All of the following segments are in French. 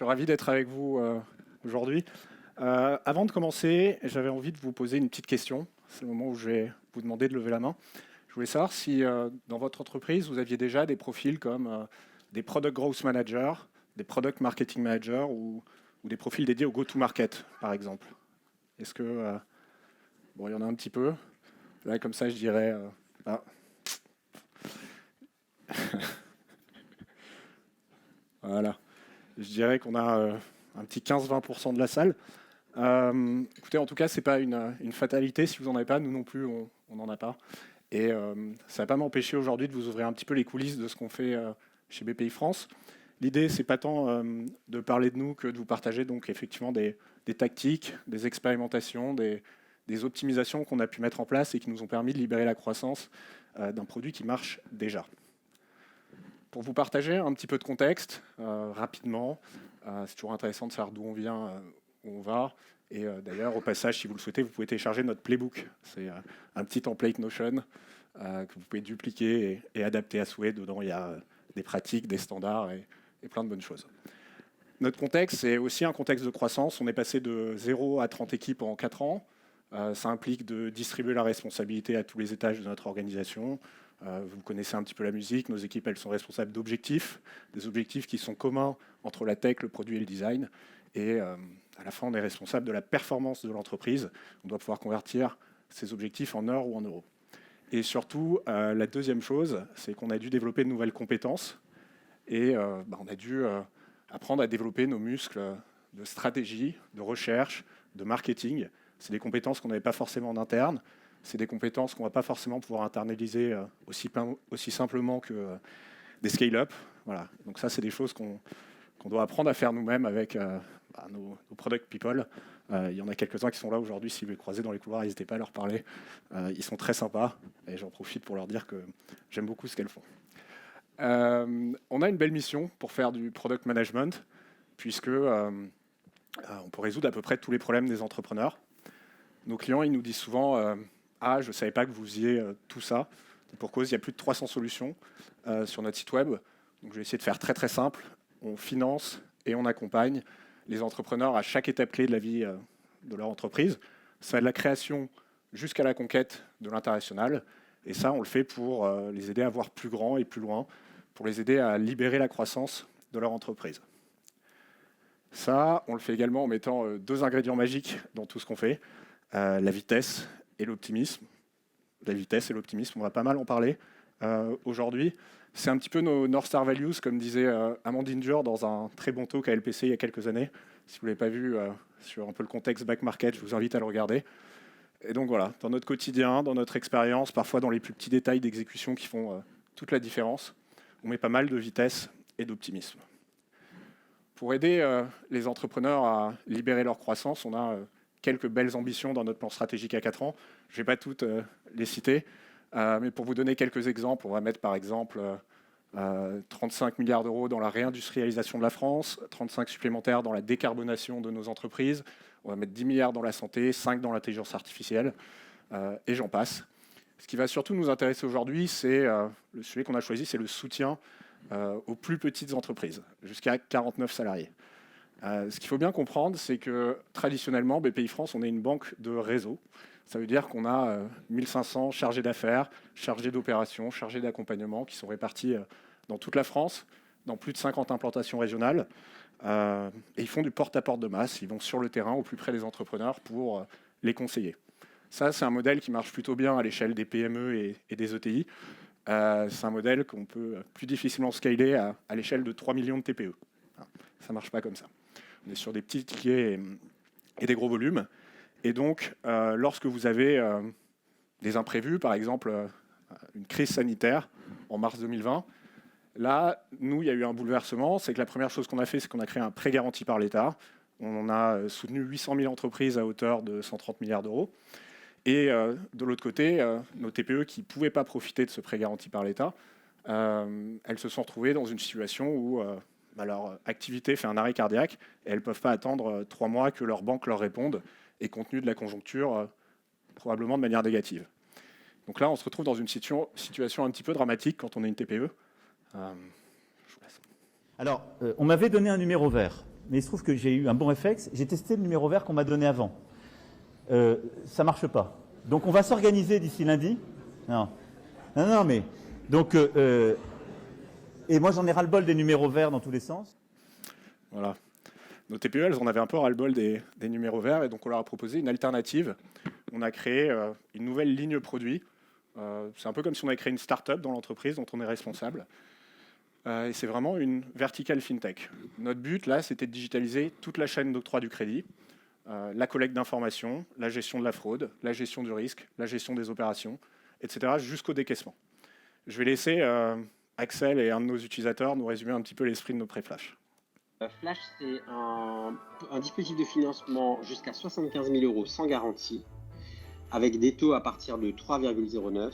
suis ravi d'être avec vous aujourd'hui. Avant de commencer, j'avais envie de vous poser une petite question. C'est le moment où je vais vous demander de lever la main. Je voulais savoir si dans votre entreprise, vous aviez déjà des profils comme des Product Growth Managers, des Product Marketing Managers ou des profils dédiés au go-to-market, par exemple. Est-ce que... bon, il y en a un petit peu. Là, comme ça, je dirais... ah. Voilà. Je dirais qu'on a un petit 15-20% de la salle. Écoutez, en tout cas, ce n'est pas une fatalité. Si vous n'en avez pas, nous non plus, on n'en a pas. Et ça ne va pas m'empêcher aujourd'hui de vous ouvrir un petit peu les coulisses de ce qu'on fait chez BPI France. L'idée, ce n'est pas tant de parler de nous que de vous partager donc, effectivement des tactiques, des expérimentations, des optimisations qu'on a pu mettre en place et qui nous ont permis de libérer la croissance d'un produit qui marche déjà. Pour vous partager un petit peu de contexte, rapidement, c'est toujours intéressant de savoir d'où on vient, où on va. Et d'ailleurs, au passage, si vous le souhaitez, vous pouvez télécharger notre playbook. C'est un petit template Notion que vous pouvez dupliquer et adapter à souhait. Dedans, il y a des pratiques, des standards et plein de bonnes choses. Notre contexte, c'est aussi un contexte de croissance. On est passé de 0 à 30 équipes en 4 ans. Ça implique de distribuer la responsabilité à tous les étages de notre organisation. Vous connaissez un petit peu la musique. Nos équipes, elles sont responsables d'objectifs, des objectifs qui sont communs entre la tech, le produit et le design. Et à la fin, on est responsable de la performance de l'entreprise. On doit pouvoir convertir ces objectifs en heures ou en euros. Et surtout, la deuxième chose, c'est qu'on a dû développer de nouvelles compétences. Et on a dû apprendre à développer nos muscles de stratégie, de recherche, de marketing. C'est des compétences qu'on n'avait pas forcément en interne. C'est des compétences qu'on ne va pas forcément pouvoir internaliser aussi simplement que des scale-up. Voilà. Donc ça, c'est des choses qu'on doit apprendre à faire nous-mêmes avec nos product people. Il y en a quelques-uns qui sont là aujourd'hui. Si vous les croisez dans les couloirs, n'hésitez pas à leur parler. Ils sont très sympas et j'en profite pour leur dire que j'aime beaucoup ce qu'elles font. On a une belle mission pour faire du product management puisque on peut résoudre à peu près tous les problèmes des entrepreneurs. Nos clients, ils nous disent souvent je ne savais pas que vous faisiez tout ça. Pour cause, il y a plus de 300 solutions sur notre site web. Donc, je vais essayer de faire très très simple. On finance et on accompagne les entrepreneurs à chaque étape clé de la vie de leur entreprise. Ça va de la création jusqu'à la conquête de l'international. Et ça, on le fait pour les aider à voir plus grand et plus loin, pour les aider à libérer la croissance de leur entreprise. Ça, on le fait également en mettant 2 ingrédients magiques dans tout ce qu'on fait, la vitesse et l'optimisme. La vitesse et l'optimisme, on va pas mal en parler aujourd'hui. C'est un petit peu nos North Star Values, comme disait Amandine Dior dans un très bon talk à LPC il y a quelques années. Si vous ne l'avez pas vu sur un peu le contexte back market, je vous invite à le regarder. Et donc voilà, dans notre quotidien, dans notre expérience, parfois dans les plus petits détails d'exécution qui font toute la différence, on met pas mal de vitesse et d'optimisme. Pour aider les entrepreneurs à libérer leur croissance, on a quelques belles ambitions dans notre plan stratégique à 4 ans. Je ne vais pas toutes les citer, mais pour vous donner quelques exemples, on va mettre par exemple 35 milliards d'euros dans la réindustrialisation de la France, 35 supplémentaires dans la décarbonation de nos entreprises, on va mettre 10 milliards dans la santé, 5 dans l'intelligence artificielle, et j'en passe. Ce qui va surtout nous intéresser aujourd'hui, c'est le sujet qu'on a choisi, c'est le soutien aux plus petites entreprises, jusqu'à 49 salariés. Ce qu'il faut bien comprendre, c'est que traditionnellement, BPI France, on est une banque de réseau. Ça veut dire qu'on a 1500 chargés d'affaires, chargés d'opérations, chargés d'accompagnement qui sont répartis dans toute la France, dans plus de 50 implantations régionales. Et ils font du porte-à-porte de masse. Ils vont sur le terrain, au plus près des entrepreneurs, pour les conseiller. Ça, c'est un modèle qui marche plutôt bien à l'échelle des PME et des ETI. C'est un modèle qu'on peut plus difficilement scaler à l'échelle de 3 millions de TPE. Ça ne marche pas comme ça. On est sur des petits tickets et des gros volumes. Et donc, lorsque vous avez des imprévus, par exemple une crise sanitaire en mars 2020, là, nous, il y a eu un bouleversement. C'est que la première chose qu'on a fait, c'est qu'on a créé un prêt garanti par l'État. On a soutenu 800 000 entreprises à hauteur de 130 milliards d'euros. Et de l'autre côté, nos TPE qui ne pouvaient pas profiter de ce prêt garanti par l'État, elles se sont retrouvées dans une situation où leur activité fait un arrêt cardiaque et elles ne peuvent pas attendre 3 mois que leur banque leur réponde, et compte tenu de la conjoncture, probablement de manière négative. Donc là, on se retrouve dans une situation un petit peu dramatique quand on est une TPE. Alors, on m'avait donné un numéro vert. mais il se trouve que j'ai eu un bon réflexe. J'ai testé le numéro vert qu'on m'a donné avant. Ça marche pas. Donc on va s'organiser d'ici lundi. Non, mais donc et moi j'en ai ras-le-bol des numéros verts dans tous les sens. Voilà. Nos TPE, elles en avaient un peu ras-le-bol des numéros verts, et donc on leur a proposé une alternative. On a créé une nouvelle ligne produit. C'est un peu comme si on avait créé une start-up dans l'entreprise dont on est responsable. Et c'est vraiment une verticale fintech. Notre but, là, c'était de digitaliser toute la chaîne d'octroi du crédit, la collecte d'informations, la gestion de la fraude, la gestion du risque, la gestion des opérations, etc., jusqu'au décaissement. Je vais laisser Axel et un de nos utilisateurs nous résumer un petit peu l'esprit de nos pré-Flash. Flash, c'est un dispositif de financement jusqu'à 75 000 € sans garantie, avec des taux à partir de 3,09,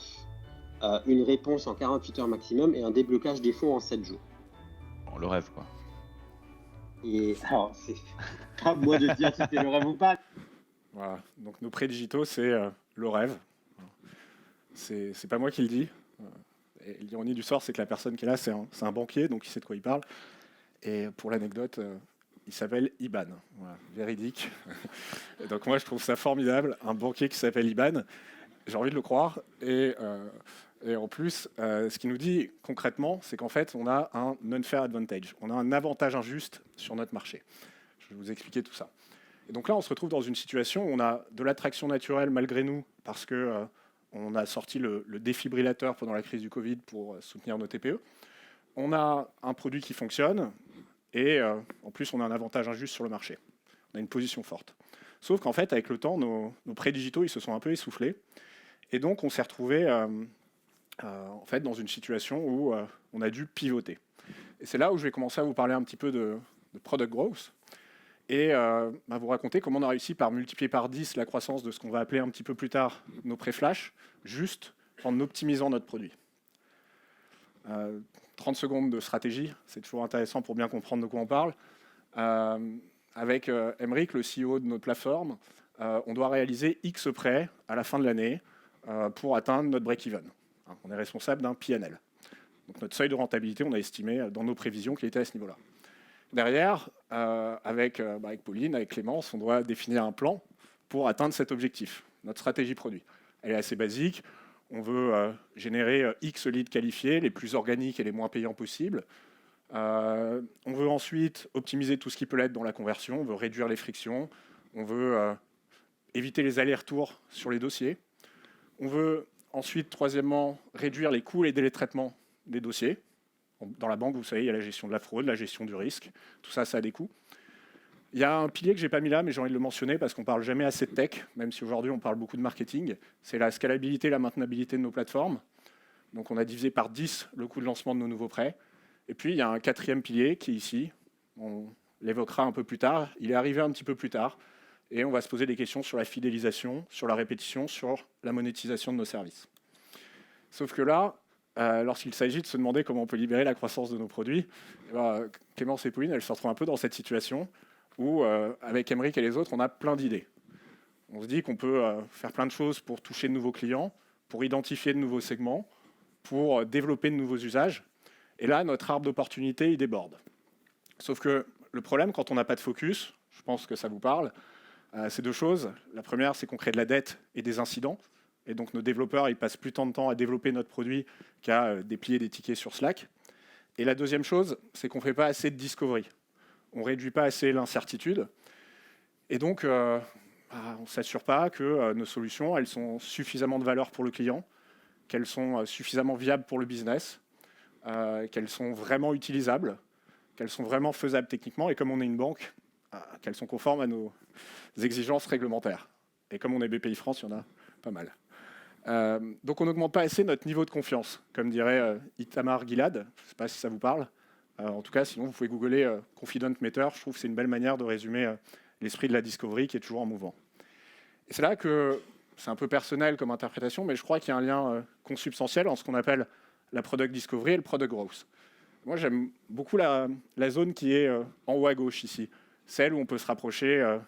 une réponse en 48 heures maximum et un déblocage des fonds en 7 jours. Bon, le rêve, quoi. Et alors, c'est pas moi de dire si c'est le rêve ou pas. Voilà. Donc nos prêts digitaux, c'est le rêve. C'est pas moi qui le dis. Et l'ironie du sort, c'est que la personne qui est là, c'est un banquier, donc il sait de quoi il parle. Et pour l'anecdote, il s'appelle Iban. Voilà, véridique. Et donc moi, je trouve ça formidable, un banquier qui s'appelle Iban. J'ai envie de le croire. Et en plus, ce qu'il nous dit concrètement, c'est qu'en fait, on a un non-fair advantage. On a un avantage injuste sur notre marché. Je vais vous expliquer tout ça. Et donc là, on se retrouve dans une situation où on a de l'attraction naturelle malgré nous, parce que on a sorti le défibrillateur pendant la crise du Covid pour soutenir nos TPE. On a un produit qui fonctionne, et en plus, on a un avantage injuste sur le marché. On a une position forte. Sauf qu'en fait, avec le temps, nos prêts digitaux, ils se sont un peu essoufflés. Et donc, on s'est retrouvé en fait, dans une situation où on a dû pivoter. Et c'est là où je vais commencer à vous parler un petit peu de product growth et vous raconter comment on a réussi par multiplier par 10 la croissance de ce qu'on va appeler un petit peu plus tard nos pré-flash, juste en optimisant notre produit. 30 secondes de stratégie, c'est toujours intéressant pour bien comprendre de quoi on parle. Avec Emeric, le CEO de notre plateforme, on doit réaliser X prêts à la fin de l'année pour atteindre notre break-even. On est responsable d'un PNL. Donc notre seuil de rentabilité, on a estimé dans nos prévisions qu'il était à ce niveau-là. Derrière, avec Pauline, avec Clémence, on doit définir un plan pour atteindre cet objectif, notre stratégie produit. Elle est assez basique. On veut générer X leads qualifiés, les plus organiques et les moins payants possibles. On veut ensuite optimiser tout ce qui peut l'être dans la conversion. On veut réduire les frictions. On veut éviter les allers-retours sur les dossiers. On veut ensuite, troisièmement, réduire les coûts et les délais de traitement des dossiers. Dans la banque, vous savez, il y a la gestion de la fraude, la gestion du risque. Tout ça, ça a des coûts. Il y a un pilier que je n'ai pas mis là, mais j'ai envie de le mentionner parce qu'on ne parle jamais assez de tech, même si aujourd'hui on parle beaucoup de marketing. C'est la scalabilité, la maintenabilité de nos plateformes. Donc on a divisé par 10 le coût de lancement de nos nouveaux prêts. Et puis il y a un quatrième pilier qui est ici. On l'évoquera un peu plus tard. Il est arrivé un petit peu plus tard. Et on va se poser des questions sur la fidélisation, sur la répétition, sur la monétisation de nos services. Sauf que là, lorsqu'il s'agit de se demander comment on peut libérer la croissance de nos produits, Clémence et Pauline, elles se retrouvent un peu dans cette situation où, avec Emeric et les autres, on a plein d'idées. On se dit qu'on peut faire plein de choses pour toucher de nouveaux clients, pour identifier de nouveaux segments, pour développer de nouveaux usages. Et là, notre arbre d'opportunité, il déborde. Sauf que le problème, quand on n'a pas de focus, je pense que ça vous parle, c'est deux choses. La première, c'est qu'on crée de la dette et des incidents. Et donc nos développeurs, ils passent plus tant de temps à développer notre produit qu'à déplier des tickets sur Slack. Et la deuxième chose, c'est qu'on ne fait pas assez de discovery. On ne réduit pas assez l'incertitude. Et donc, on ne s'assure pas que nos solutions, elles sont suffisamment de valeur pour le client, qu'elles sont suffisamment viables pour le business, qu'elles sont vraiment utilisables, qu'elles sont vraiment faisables techniquement. Et comme on est une banque, qu'elles sont conformes à nos exigences réglementaires. Et comme on est BPI France, il y en a pas mal. Donc on n'augmente pas assez notre niveau de confiance, comme dirait Itamar Gilad. Je ne sais pas si ça vous parle. En tout cas, sinon vous pouvez googler Confident Meter. Je trouve que c'est une belle manière de résumer l'esprit de la discovery qui est toujours en mouvement. Et c'est là que c'est un peu personnel comme interprétation, mais je crois qu'il y a un lien consubstantiel entre ce qu'on appelle la product discovery et le product growth. Moi, j'aime beaucoup la zone qui est en haut à gauche ici, celle où on peut se rapprocher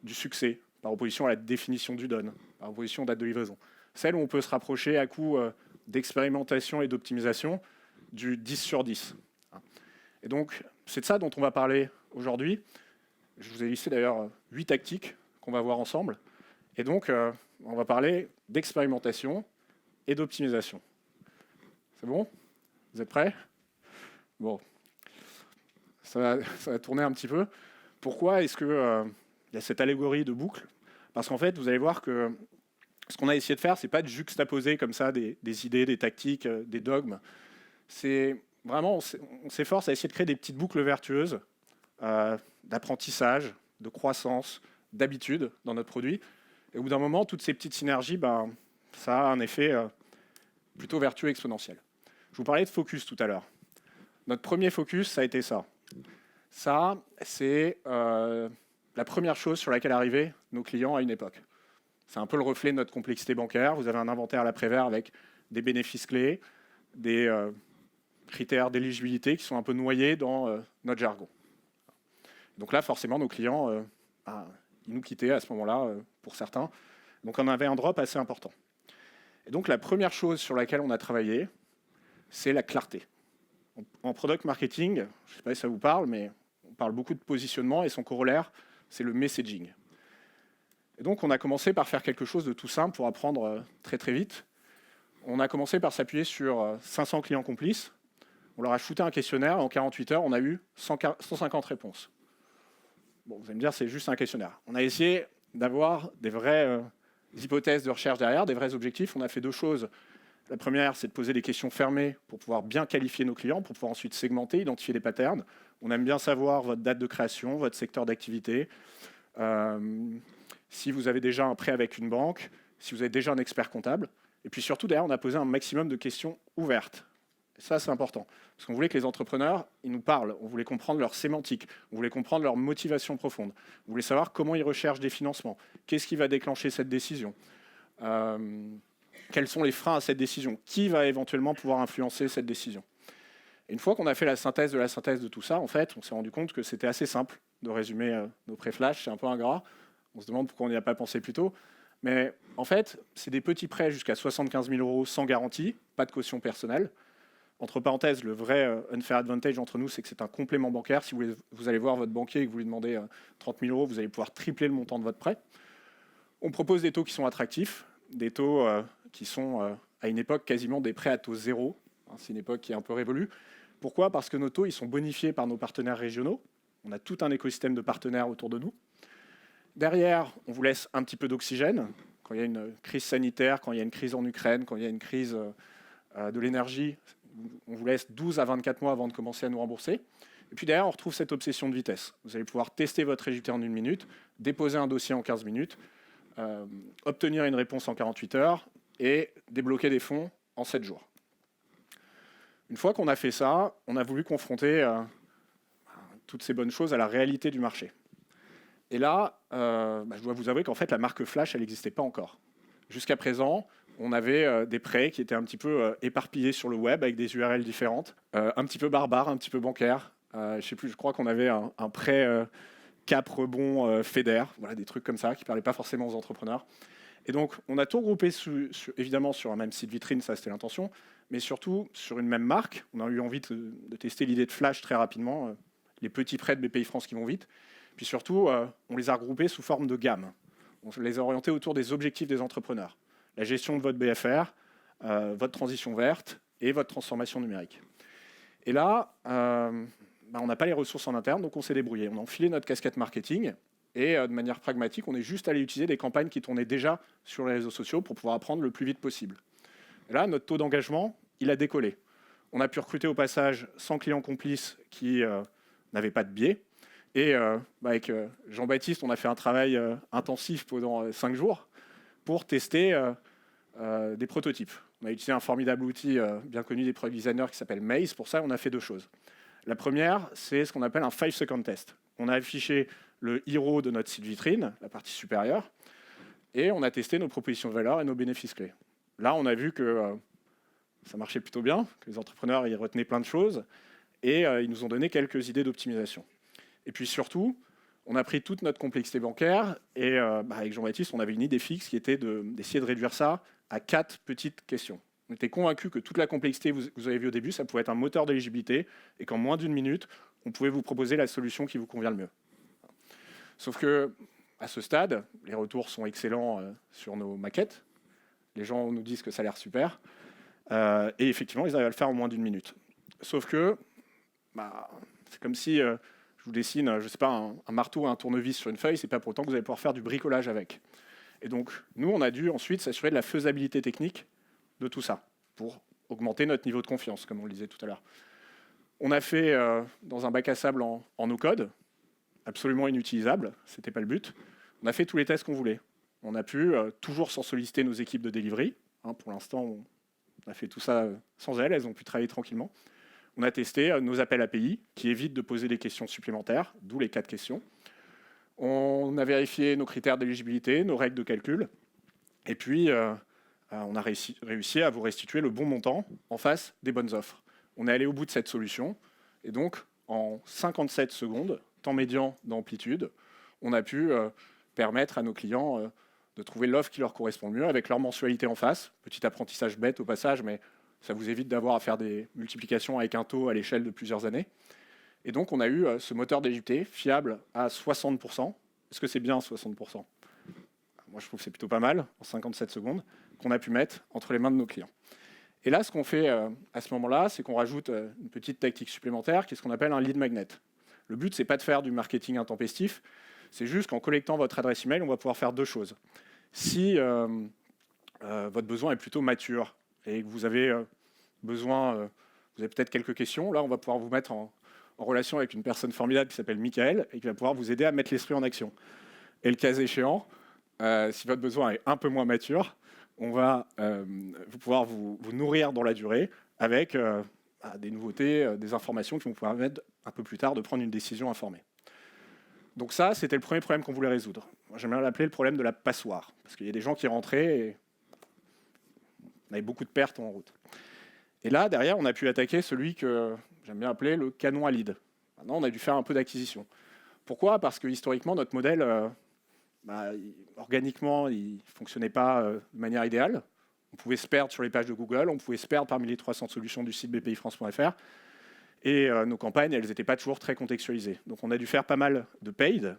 du succès, par opposition à la définition du done, par opposition aux dates de livraison. Celle où on peut se rapprocher à coup d'expérimentation et d'optimisation du 10 sur 10. Et donc, c'est de ça dont on va parler aujourd'hui. Je vous ai listé d'ailleurs 8 tactiques qu'on va voir ensemble. Et donc, on va parler d'expérimentation et d'optimisation. C'est bon? Vous êtes prêts? Bon. Ça va tourner un petit peu. Pourquoi est-ce qu'il y a cette allégorie de boucle? Parce qu'en fait, vous allez voir que ce qu'on a essayé de faire, c'est pas de juxtaposer comme ça des idées, des tactiques, des dogmes. C'est vraiment, on s'efforce à essayer de créer des petites boucles vertueuses d'apprentissage, de croissance, d'habitude dans notre produit. Et au bout d'un moment, toutes ces petites synergies, ça a un effet plutôt vertueux exponentiel. Je vous parlais de focus tout à l'heure. Notre premier focus, ça a été ça. Ça, c'est la première chose sur laquelle arrivaient nos clients à une époque. C'est un peu le reflet de notre complexité bancaire. Vous avez un inventaire à l'après-vert avec des bénéfices clés, des critères d'éligibilité qui sont un peu noyés dans notre jargon. Donc là, forcément, nos clients, ils nous quittaient à ce moment-là, pour certains. Donc on avait un drop assez important. Et donc la première chose sur laquelle on a travaillé, c'est la clarté. En product marketing, je ne sais pas si ça vous parle, mais on parle beaucoup de positionnement et son corollaire, c'est le messaging. Et donc on a commencé par faire quelque chose de tout simple pour apprendre très très vite. On a commencé par s'appuyer sur 500 clients complices. On leur a shooté un questionnaire et en 48 heures, on a eu 150 réponses. Bon, vous allez me dire, c'est juste un questionnaire. On a essayé d'avoir des vraies hypothèses de recherche derrière, des vrais objectifs. On a fait 2 choses. La première, c'est de poser des questions fermées pour pouvoir bien qualifier nos clients, pour pouvoir ensuite segmenter, identifier des patterns. On aime bien savoir votre date de création, votre secteur d'activité, si vous avez déjà un prêt avec une banque, si vous avez déjà un expert comptable. Et puis surtout, derrière, on a posé un maximum de questions ouvertes. Et ça, c'est important. Parce qu'on voulait que les entrepreneurs, ils nous parlent. On voulait comprendre leur sémantique. On voulait comprendre leur motivation profonde. On voulait savoir comment ils recherchent des financements. Qu'est-ce qui va déclencher cette décision? Quels sont les freins à cette décision? Qui va éventuellement pouvoir influencer cette décision? Et une fois qu'on a fait la synthèse de tout ça, en fait, on s'est rendu compte que c'était assez simple de résumer nos pré-flash. C'est un peu ingrat. On se demande pourquoi on n'y a pas pensé plus tôt. Mais en fait, c'est des petits prêts jusqu'à 75 000 € sans garantie, pas de caution personnelle. Entre parenthèses, le vrai unfair advantage entre nous, c'est que c'est un complément bancaire. Si vous allez voir votre banquier et que vous lui demandez 30 000 €, vous allez pouvoir tripler le montant de votre prêt. On propose des taux qui sont attractifs, des taux qui sont à une époque quasiment des prêts à taux zéro. C'est une époque qui est un peu révolue. Pourquoi? Parce que nos taux ils sont bonifiés par nos partenaires régionaux. On a tout un écosystème de partenaires autour de nous. Derrière, on vous laisse un petit peu d'oxygène. Quand il y a une crise sanitaire, quand il y a une crise en Ukraine, quand il y a une crise de l'énergie, on vous laisse 12 à 24 mois avant de commencer à nous rembourser. Et puis derrière, on retrouve cette obsession de vitesse. Vous allez pouvoir tester votre éligibilité en 1 minute, déposer un dossier en 15 minutes, obtenir une réponse en 48 heures et débloquer des fonds en 7 jours. Une fois qu'on a fait ça, on a voulu confronter toutes ces bonnes choses à la réalité du marché. Et là, je dois vous avouer qu'en fait, la marque Flash, elle n'existait pas encore. Jusqu'à présent, on avait des prêts qui étaient un petit peu éparpillés sur le web avec des URL différentes, un petit peu barbares, un petit peu bancaires. Je sais plus, je crois qu'on avait un prêt cap rebond FEDER, voilà, des trucs comme ça qui ne parlaient pas forcément aux entrepreneurs. Et donc, on a tout regroupé évidemment sur un même site vitrine, ça c'était l'intention, mais surtout sur une même marque. On a eu envie de tester l'idée de Flash très rapidement, les petits prêts de BPI France qui vont vite. Puis surtout, on les a regroupés sous forme de gamme. On les a orientés autour des objectifs des entrepreneurs. La gestion de votre BFR, votre transition verte et votre transformation numérique. Et là, on n'a pas les ressources en interne, donc on s'est débrouillé. On a enfilé notre casquette marketing et de manière pragmatique, on est juste allé utiliser des campagnes qui tournaient déjà sur les réseaux sociaux pour pouvoir apprendre le plus vite possible. Et là, notre taux d'engagement, il a décollé. On a pu recruter au passage 100 clients complices qui n'avaient pas de biais. Et avec Jean-Baptiste, on a fait un travail intensif pendant 5 jours pour tester des prototypes. On a utilisé un formidable outil bien connu des product designers qui s'appelle Maze. Pour ça, on a fait 2 choses. La première, c'est ce qu'on appelle un 5-second test. On a affiché le hero de notre site vitrine, la partie supérieure, et on a testé nos propositions de valeur et nos bénéfices clés. Là, on a vu que ça marchait plutôt bien, que les entrepreneurs y retenaient plein de choses, et ils nous ont donné quelques idées d'optimisation. Et puis surtout, on a pris toute notre complexité bancaire, et avec Jean-Baptiste, on avait une idée fixe qui était d'essayer de réduire ça à 4 petites questions. On était convaincus que toute la complexité que vous avez vue au début, ça pouvait être un moteur d'éligibilité et qu'en moins d'une minute, on pouvait vous proposer la solution qui vous convient le mieux. Sauf que, à ce stade, les retours sont excellents sur nos maquettes. Les gens nous disent que ça a l'air super. Et effectivement, ils arrivent à le faire en moins d'une minute. Sauf que, c'est comme si je vous dessine, je sais pas, un marteau, un tournevis sur une feuille, c'est pas pour autant que vous allez pouvoir faire du bricolage avec. Et donc, nous, on a dû ensuite s'assurer de la faisabilité technique de tout ça, pour augmenter notre niveau de confiance, comme on le disait tout à l'heure. On a fait dans un bac à sable en no-code, absolument inutilisable, c'était pas le but. On a fait tous les tests qu'on voulait. On a pu, toujours sans solliciter nos équipes de delivery, pour l'instant, on a fait tout ça sans elles ont pu travailler tranquillement. On a testé nos appels API, qui évitent de poser des questions supplémentaires, d'où les 4 questions. On a vérifié nos critères d'éligibilité, nos règles de calcul, et puis on a réussi à vous restituer le bon montant en face des bonnes offres. On est allé au bout de cette solution, et donc en 57 secondes, temps médian d'amplitude, on a pu permettre à nos clients de trouver l'offre qui leur correspond le mieux avec leur mensualité en face. Petit apprentissage bête au passage, mais ça vous évite d'avoir à faire des multiplications avec un taux à l'échelle de plusieurs années. Et donc, on a eu ce moteur d'éligibilité fiable à 60%. Est-ce que c'est bien 60%? Moi, je trouve que c'est plutôt pas mal, en 57 secondes, qu'on a pu mettre entre les mains de nos clients. Et là, ce qu'on fait à ce moment-là, c'est qu'on rajoute une petite tactique supplémentaire, qui est ce qu'on appelle un lead magnet. Le but, c'est pas de faire du marketing intempestif, c'est juste qu'en collectant votre adresse email, on va pouvoir faire 2 choses. Si votre besoin est plutôt mature et que vous avez besoin, vous avez peut-être quelques questions, là, on va pouvoir vous mettre en relation avec une personne formidable qui s'appelle Michael et qui va pouvoir vous aider à mettre l'esprit en action. Et le cas échéant, si votre besoin est un peu moins mature, on va pouvoir vous nourrir dans la durée avec des nouveautés, des informations qui vont pouvoir permettre un peu plus tard de prendre une décision informée. Donc ça, c'était le premier problème qu'on voulait résoudre. Moi, j'aime bien l'appeler le problème de la passoire, parce qu'il y a des gens qui rentraient et on avait beaucoup de pertes en route. Et là, derrière, on a pu attaquer celui que j'aime bien appeler le canon à lead. Maintenant, on a dû faire un peu d'acquisition. Pourquoi? Parce que historiquement, notre modèle, organiquement, il ne fonctionnait pas de manière idéale. On pouvait se perdre sur les pages de Google, on pouvait se perdre parmi les 300 solutions du site bpifrance.fr. Et nos campagnes, elles n'étaient pas toujours très contextualisées. Donc on a dû faire pas mal de paid.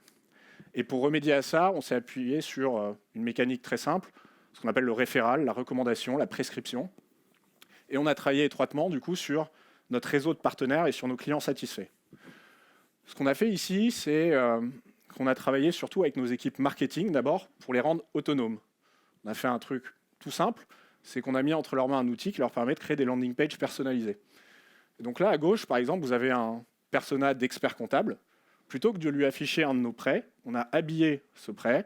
Et pour remédier à ça, on s'est appuyé sur une mécanique très simple, ce qu'on appelle le référal, la recommandation, la prescription. Et on a travaillé étroitement du coup sur notre réseau de partenaires et sur nos clients satisfaits. Ce qu'on a fait ici, c'est qu'on a travaillé surtout avec nos équipes marketing d'abord pour les rendre autonomes. On a fait un truc tout simple, c'est qu'on a mis entre leurs mains un outil qui leur permet de créer des landing pages personnalisées. Et donc là, à gauche, par exemple, vous avez un persona d'expert comptable. Plutôt que de lui afficher un de nos prêts, on a habillé ce prêt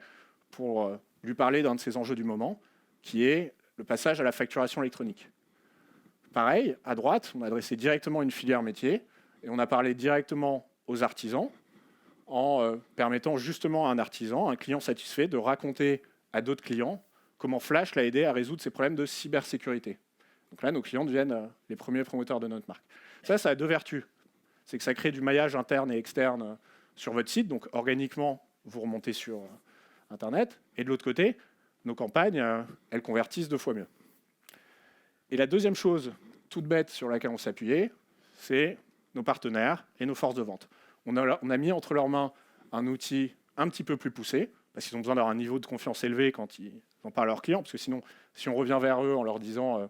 pour lui parler d'un de ses enjeux du moment, qui est le passage à la facturation électronique. Pareil, à droite, on a adressé directement une filière métier et on a parlé directement aux artisans en permettant justement à un artisan, un client satisfait, de raconter à d'autres clients comment Flash l'a aidé à résoudre ses problèmes de cybersécurité. Donc là, nos clients deviennent les premiers promoteurs de notre marque. Ça a 2 vertus. C'est que ça crée du maillage interne et externe sur votre site. Donc organiquement, vous remontez sur Internet. Et de l'autre côté, nos campagnes, elles convertissent 2 fois mieux. Et la deuxième chose toute bête sur laquelle on s'appuyait, c'est nos partenaires et nos forces de vente. On a mis entre leurs mains un outil un petit peu plus poussé, parce qu'ils ont besoin d'avoir un niveau de confiance élevé quand ils en parlent à leurs clients, parce que sinon, si on revient vers eux en leur disant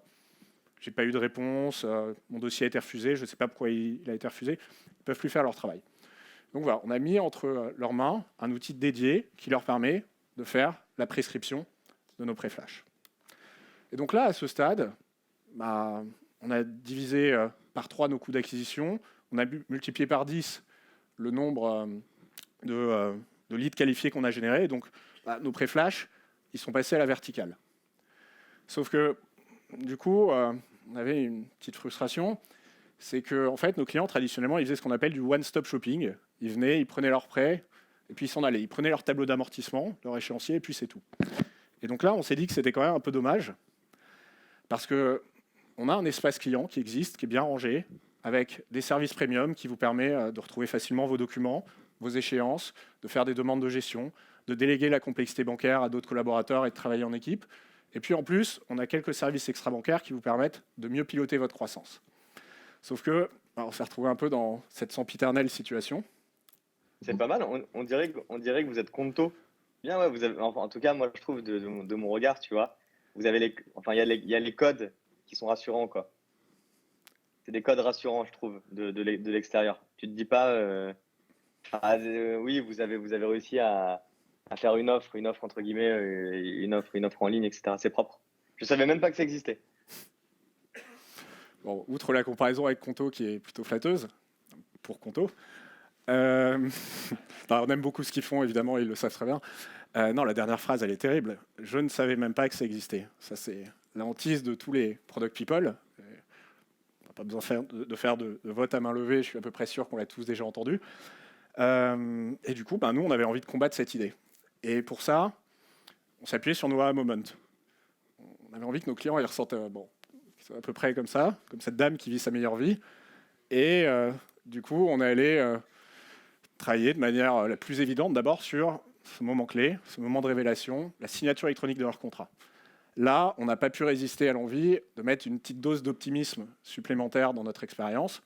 j'ai pas eu de réponse, mon dossier a été refusé, je ne sais pas pourquoi il a été refusé, ils ne peuvent plus faire leur travail. Donc voilà, on a mis entre leurs mains un outil dédié qui leur permet de faire la prescription de nos pré-flash. Et donc là, à ce stade, on a divisé par 3 nos coûts d'acquisition, on a multiplié par 10 le nombre de leads qualifiés qu'on a générés, et donc nos pré-flash, ils sont passés à la verticale. Sauf que, du coup, on avait une petite frustration, c'est que en fait, nos clients, traditionnellement, ils faisaient ce qu'on appelle du one-stop shopping. Ils venaient, ils prenaient leur prêt, et puis ils s'en allaient. Ils prenaient leur tableau d'amortissement, leur échéancier, et puis c'est tout. Et donc là, on s'est dit que c'était quand même un peu dommage, parce qu'on a un espace client qui existe, qui est bien rangé, avec des services premium qui vous permet de retrouver facilement vos documents, vos échéances, de faire des demandes de gestion, de déléguer la complexité bancaire à d'autres collaborateurs et de travailler en équipe. Et puis en plus, on a quelques services extra-bancaires qui vous permettent de mieux piloter votre croissance. Sauf que, on s'est retrouvé un peu dans cette sempiternelle situation. C'est pas mal, on dirait que vous êtes conto. Bien, ouais, en tout cas, moi, je trouve, de mon regard, tu vois, vous avez il y a les codes qui sont rassurants, quoi. C'est des codes rassurants, je trouve, de l'extérieur. Tu te dis pas, oui, vous avez réussi à faire une offre entre guillemets, une offre en ligne, etc. C'est propre. Je savais même pas que ça existait. Bon, outre la comparaison avec Conto qui est plutôt flatteuse, pour Conto, on aime beaucoup ce qu'ils font, évidemment, ils le savent très bien. Non, la dernière phrase, elle est terrible. Je ne savais même pas que ça existait. Ça, c'est la hantise de tous les product people. On n'a pas besoin de faire de vote à main levée, je suis à peu près sûr qu'on l'a tous déjà entendu. Et du coup, nous, on avait envie de combattre cette idée. Et pour ça, on s'appuyait sur nos aha moments. On avait envie que nos clients ils ressentent à peu près comme ça, comme cette dame qui vit sa meilleure vie. Et du coup, on est allé travailler de manière la plus évidente d'abord sur ce moment clé, ce moment de révélation, la signature électronique de leur contrat. Là, on n'a pas pu résister à l'envie de mettre une petite dose d'optimisme supplémentaire dans notre expérience.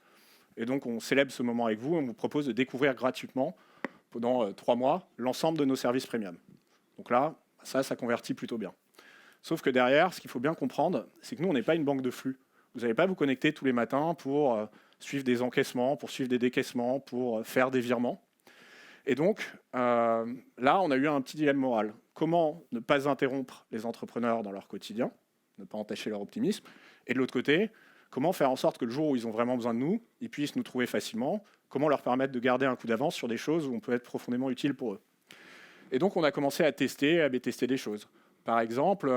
Et donc, on célèbre ce moment avec vous. On vous propose de découvrir gratuitement, pendant 3 mois, l'ensemble de nos services premium. Donc là, ça convertit plutôt bien. Sauf que derrière, ce qu'il faut bien comprendre, c'est que nous, on n'est pas une banque de flux. Vous n'allez pas vous connecter tous les matins pour suivre des encaissements, pour suivre des décaissements, pour faire des virements. Et donc, là, on a eu un petit dilemme moral. Comment ne pas interrompre les entrepreneurs dans leur quotidien, ne pas entacher leur optimisme, et de l'autre côté, comment faire en sorte que le jour où ils ont vraiment besoin de nous, ils puissent nous trouver facilement, comment leur permettre de garder un coup d'avance sur des choses où on peut être profondément utile pour eux. Et donc, on a commencé à tester, à B-tester des choses. Par exemple,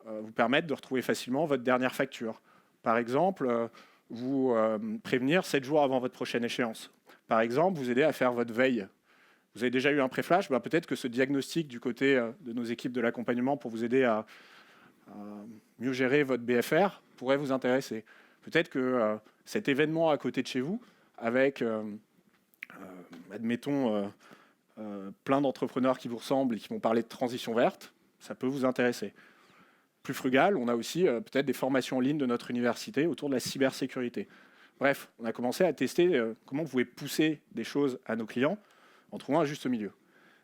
vous permettre de retrouver facilement votre dernière facture. Par exemple, vous prévenir 7 jours avant votre prochaine échéance. Par exemple, vous aider à faire votre veille. Vous avez déjà eu un pré-flash, peut-être que ce diagnostic du côté de nos équipes de l'accompagnement pour vous aider à mieux gérer votre BFR pourrait vous intéresser. Peut-être que cet événement à côté de chez vous, avec, admettons, plein d'entrepreneurs qui vous ressemblent et qui vont parler de transition verte, ça peut vous intéresser. Plus frugal, on a aussi peut-être des formations en ligne de notre université autour de la cybersécurité. Bref, on a commencé à tester comment vous pouvez pousser des choses à nos clients en trouvant un juste milieu.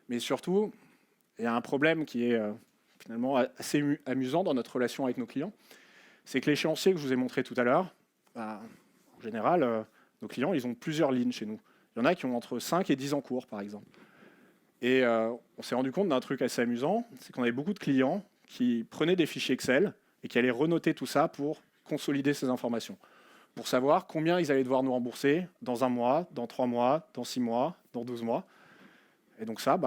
Mais surtout, il y a un problème qui est finalement assez amusant dans notre relation avec nos clients, c'est que l'échéancier que je vous ai montré tout à l'heure, en général, nos clients, ils ont plusieurs lignes chez nous. Il y en a qui ont entre 5 et 10 en cours, par exemple. Et on s'est rendu compte d'un truc assez amusant, c'est qu'on avait beaucoup de clients qui prenaient des fichiers Excel et qui allaient renoter tout ça pour consolider ces informations, pour savoir combien ils allaient devoir nous rembourser dans 1 mois, dans 3 mois, dans 6 mois, dans 12 mois. Et donc ça,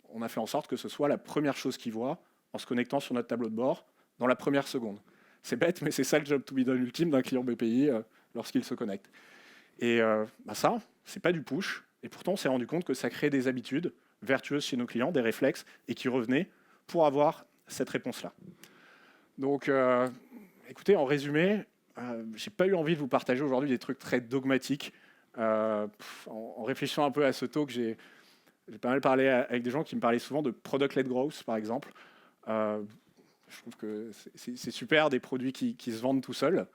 on a fait en sorte que ce soit la première chose qu'ils voient en se connectant sur notre tableau de bord dans la première seconde. C'est bête, mais c'est ça le job to be done ultime d'un client BPI lorsqu'il se connecte. Et ça, c'est pas du push. Et pourtant, on s'est rendu compte que ça crée des habitudes vertueuses chez nos clients, des réflexes, et qui revenaient pour avoir cette réponse-là. Donc, écoutez, en résumé, j'ai pas eu envie de vous partager aujourd'hui des trucs très dogmatiques. En réfléchissant un peu à ce talk, j'ai pas mal parlé avec des gens qui me parlaient souvent de product-led growth, par exemple. Je trouve que c'est super, des produits qui se vendent tout seuls.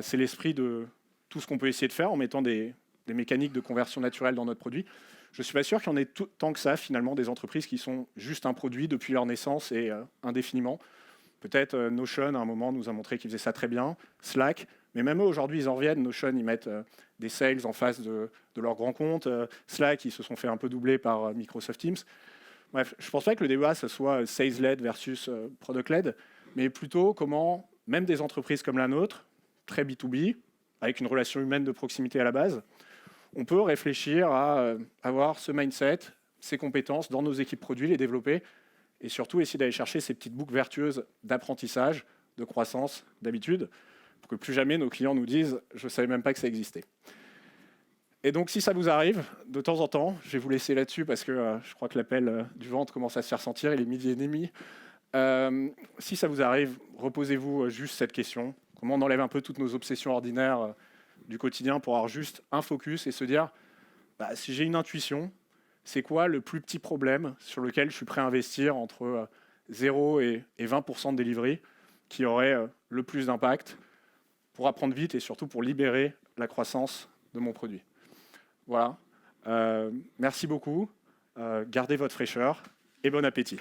C'est l'esprit de tout ce qu'on peut essayer de faire en mettant des mécaniques de conversion naturelle dans notre produit. Je ne suis pas sûr qu'il y en ait tant que ça, finalement, des entreprises qui sont juste un produit depuis leur naissance et indéfiniment. Peut-être Notion, à un moment, nous a montré qu'ils faisaient ça très bien. Slack, mais même eux, aujourd'hui, ils en reviennent. Notion, ils mettent des sales en face de leur grand compte. Slack, ils se sont fait un peu doubler par Microsoft Teams. Bref, je ne pense pas que le débat, ce soit sales-led versus product-led, mais plutôt comment, même des entreprises comme la nôtre, très B2B, avec une relation humaine de proximité à la base, on peut réfléchir à avoir ce mindset, ces compétences dans nos équipes produits, les développer, et surtout essayer d'aller chercher ces petites boucles vertueuses d'apprentissage, de croissance, d'habitude, pour que plus jamais nos clients nous disent « je ne savais même pas que ça existait ». Et donc, si ça vous arrive, de temps en temps, je vais vous laisser là-dessus parce que je crois que l'appel du ventre commence à se faire sentir, il est 12h30. Si ça vous arrive, reposez-vous juste cette question. Comment on enlève un peu toutes nos obsessions ordinaires du quotidien pour avoir juste un focus et se dire si j'ai une intuition, c'est quoi le plus petit problème sur lequel je suis prêt à investir entre 0 et 20% de delivery qui auraient le plus d'impact pour apprendre vite et surtout pour libérer la croissance de mon produit. Voilà. Merci beaucoup. Gardez votre fraîcheur et bon appétit.